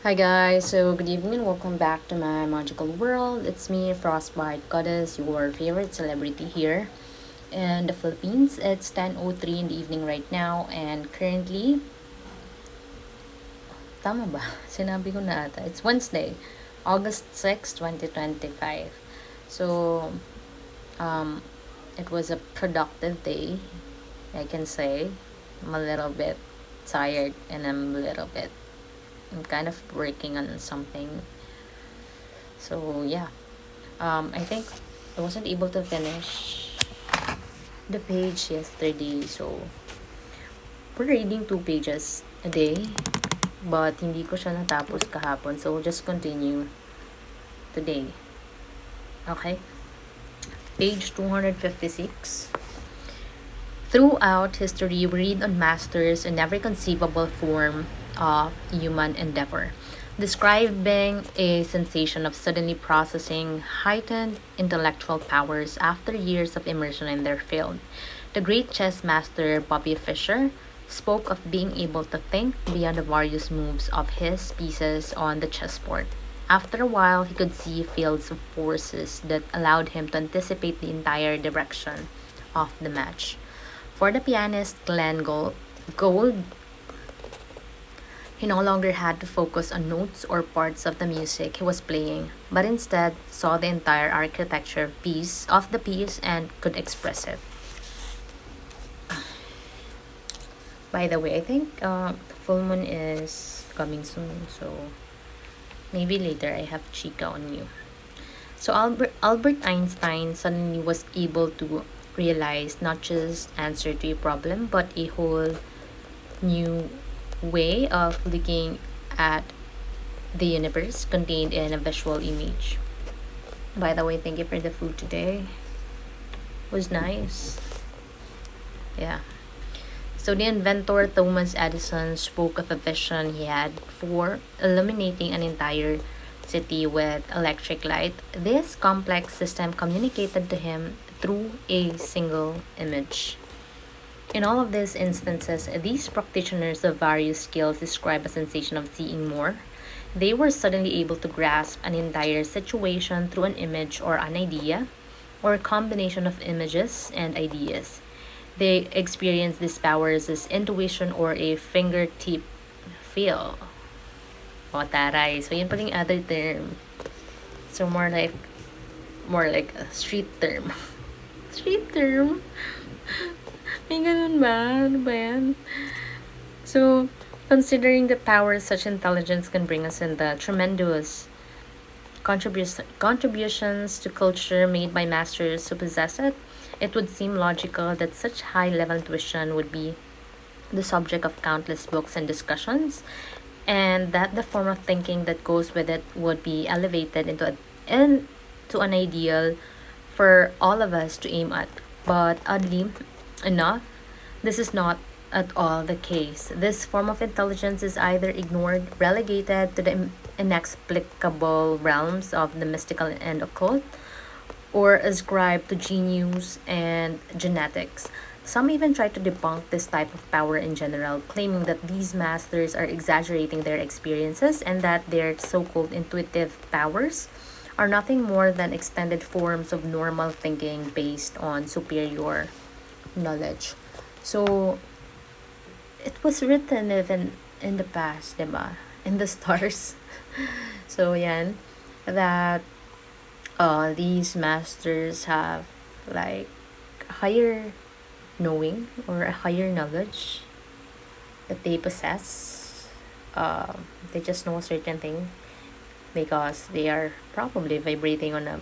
Hi guys, so good evening and welcome back to my magical world. It's me, Frostbite Goddess, your favorite celebrity here in the Philippines. It's 10:03 in the evening right now and currently, tama ba? Sinabi ko na ata. It's Wednesday, August 6, 2025. So, um, it was a productive day, I can say. I'm a little bit tired and I'm kind of working on something. So, yeah. I think I wasn't able to finish the page yesterday. So, we're reading 2 pages a day. But hindi ko siya natapos kahapon. So, we'll just continue today. Okay? Page 256. Throughout history, we read on masters in every conceivable form of human endeavor, describing a sensation of suddenly processing heightened intellectual powers after years of immersion in their field. The great chess master Bobby Fischer spoke of being able to think beyond the various moves of his pieces on the chessboard. After a while, he could see fields of forces that allowed him to anticipate the entire direction of the match. For the pianist Gold, he no longer had to focus on notes or parts of the music he was playing, but instead saw the entire architecture of the piece and could express it. By the way, I think full moon is coming soon, so maybe later I have Chica on you. So Albert Einstein suddenly was able to realize not just answer to a problem, but a whole new way of looking at the universe contained in a visual image. By the way, thank you for the food today. It was nice. Yeah. So the inventor Thomas Edison spoke of a vision he had for illuminating an entire city with electric light. This complex system communicated to him through a single image. In all of these instances, these practitioners of various skills describe a sensation of seeing more. They were suddenly able to grasp an entire situation through an image or an idea, or a combination of images and ideas. They experience these powers as intuition or a fingertip feel. O taray. So yun paling other term. So more like a street term. Street term? May ganun ba? Ano ba yan? So, considering the power such intelligence can bring us in the tremendous contributions to culture made by masters who possess it, it would seem logical that such high level intuition would be the subject of countless books and discussions, and that the form of thinking that goes with it would be elevated into an ideal for all of us to aim at. But oddly enough, this is not at all the case. This form of intelligence is either ignored, relegated to the inexplicable realms of the mystical and occult, or ascribed to genius and genetics. Some even try to debunk this type of power in general, claiming that these masters are exaggerating their experiences and that their so called intuitive powers are nothing more than extended forms of normal thinking based on superior knowledge. So, it was written even in the past, diba? In the stars. So, yan. That these masters have like higher knowing or a higher knowledge that they possess. They just know a certain thing because they are probably vibrating on a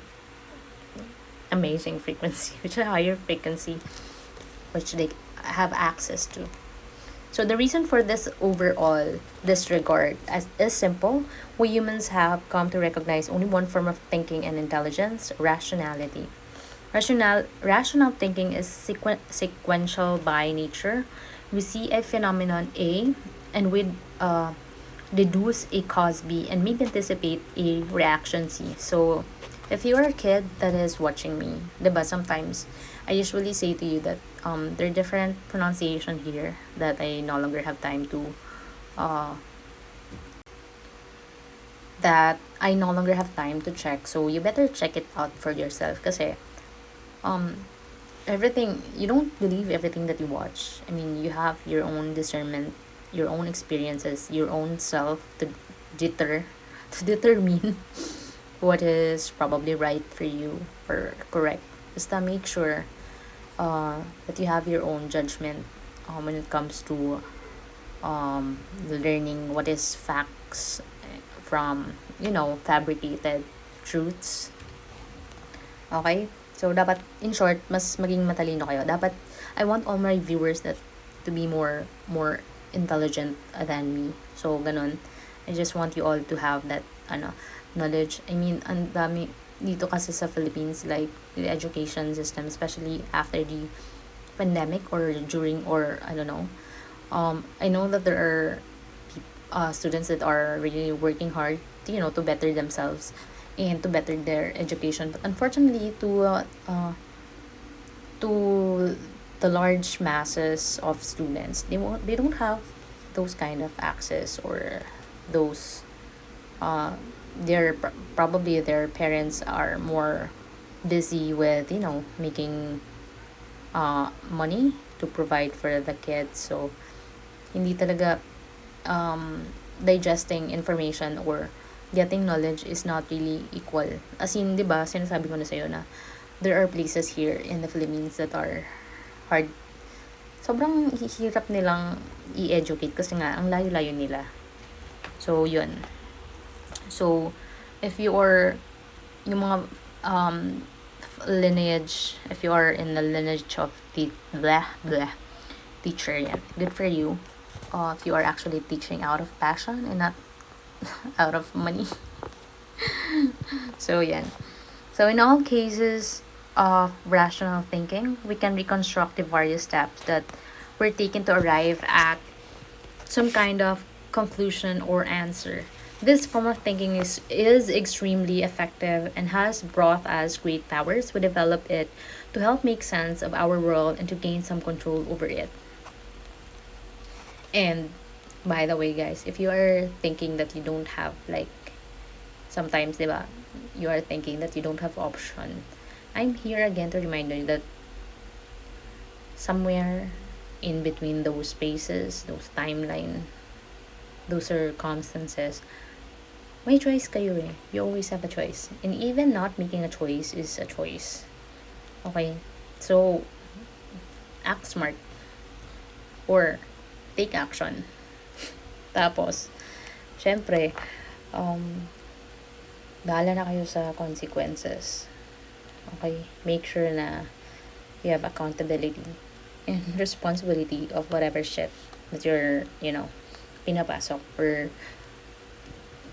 amazing frequency, which is a higher frequency, which they have access to. So the reason for this overall disregard is simple. We humans have come to recognize only one form of thinking and intelligence: rationality. Rational thinking is sequential by nature. We see a phenomenon A and we uh, deduce a cause B and maybe anticipate a reaction C. So, if you're a kid that is watching me, diba, sometimes I usually say to you that there are different pronunciation here that I no longer have time to uh, that I no longer have time to check. So you better check it out for yourself. Kasi um everything, you don't believe everything that you watch. I mean, you have your own discernment, your own experiences, your own self to deter to determine what is probably right for you or correct. Just to make sure that you have your own judgment when it comes to learning what is facts from, fabricated truths. Okay? So, dapat, in short, mas maging matalino kayo. Dapat, I want all my viewers that to be more intelligent than me. So, ganun. I just want you all to have that, knowledge. I mean, ang dami, dito kasi sa Philippines, like, the education system, especially after the pandemic or during, or, I don't know. I know that there are students that are really working hard, to better themselves and to better their education. But unfortunately, to the large masses of students, they don't have those kind of access, or those probably their parents are more busy with, making money to provide for the kids. So hindi talaga digesting information or getting knowledge is not really equal. As in, 'di ba, sinasabi ko na sa'yo na there are places here in the Philippines that are hard. Sobrang hirap nilang i-educate kasi nga ang layo-layo nila. So, yun. So, if you are yung mga lineage, if you are in the lineage of the teacher, yan, good for you. If you are actually teaching out of passion and not out of money. So, yeah. So, in all cases of rational thinking, we can reconstruct the various steps that were taken to arrive at some kind of conclusion or answer. This form of thinking is extremely effective and has brought us great powers. We develop it to help make sense of our world and to gain some control over it. And by the way, guys, if you are thinking that you don't have, like, sometimes, diba, you are thinking that you don't have option, I'm here again to remind you that somewhere in between those spaces, those timeline, those circumstances, may choice kayo eh. You always have a choice. And even not making a choice is a choice. Okay? So, act smart. Or, take action. Tapos, syempre, bahala na kayo sa consequences. Okay? Make sure na you have accountability and responsibility of whatever shit that you're, pinapasok or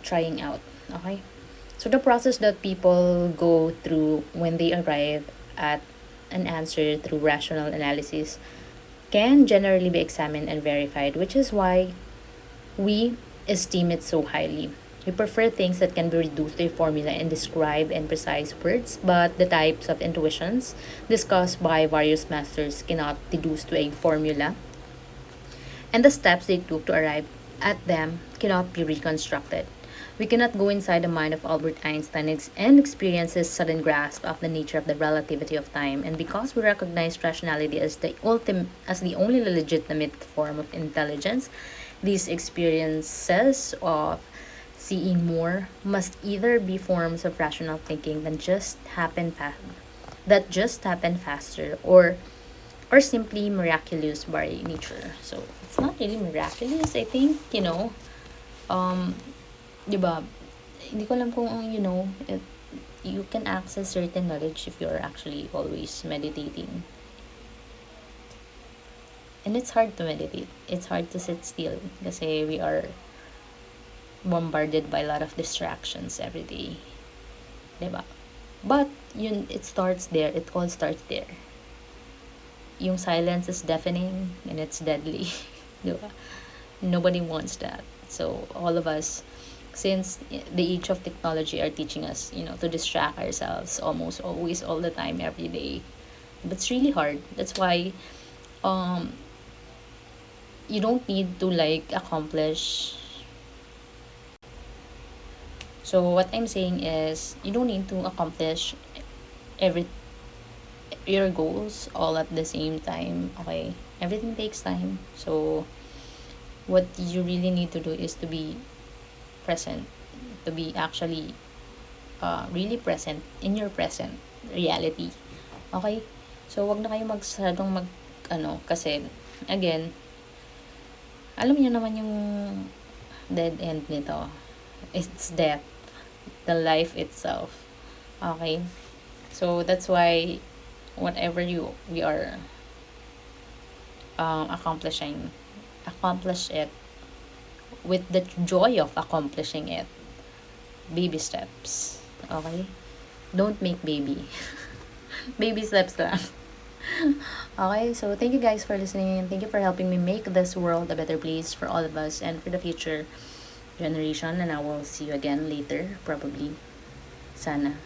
trying out. Okay? So the process that people go through when they arrive at an answer through rational analysis can generally be examined and verified, which is why we esteem it so highly. We prefer things that can be reduced to a formula and described in precise words, but the types of intuitions discussed by various masters cannot deduce to a formula, and the steps they took to arrive at them cannot be reconstructed. We cannot go inside the mind of Albert Einstein and experience his sudden grasp of the nature of the relativity of time. And because we recognize rationality as the only legitimate form of intelligence, these experiences of seeing more must either be forms of rational thinking that just happen faster, or simply miraculous by nature. So it's not really miraculous, I think, um 'di ba? Hindi ko alam kung you can access certain knowledge if you're actually always meditating. And it's hard to meditate. It's hard to sit still kasi we are bombarded by a lot of distractions every day. 'Di ba? But it starts there. It all starts there. Yung silence is deafening and it's deadly. 'Di ba? Nobody wants that. So all of us, since the age of technology, are teaching us, to distract ourselves almost always, all the time, every day. But it's really hard. That's why um you don't need to, like, accomplish So what I'm saying is you don't need to accomplish every your goals all at the same time. Okay, everything takes time. So what you really need to do is to be present, to be actually really present in your present reality. Okay? So, wag na kayo magsadong kasi, again, alam niyo naman yung dead end nito. It's death. The life itself. Okay? So, that's why, whatever we are accomplishing, accomplish it with the joy of accomplishing it. Baby steps. Okay? Don't make baby. Baby steps lang. Okay, so thank you guys for listening, and thank you for helping me make this world a better place for all of us and for the future generation. And I will see you again later, probably. Sana.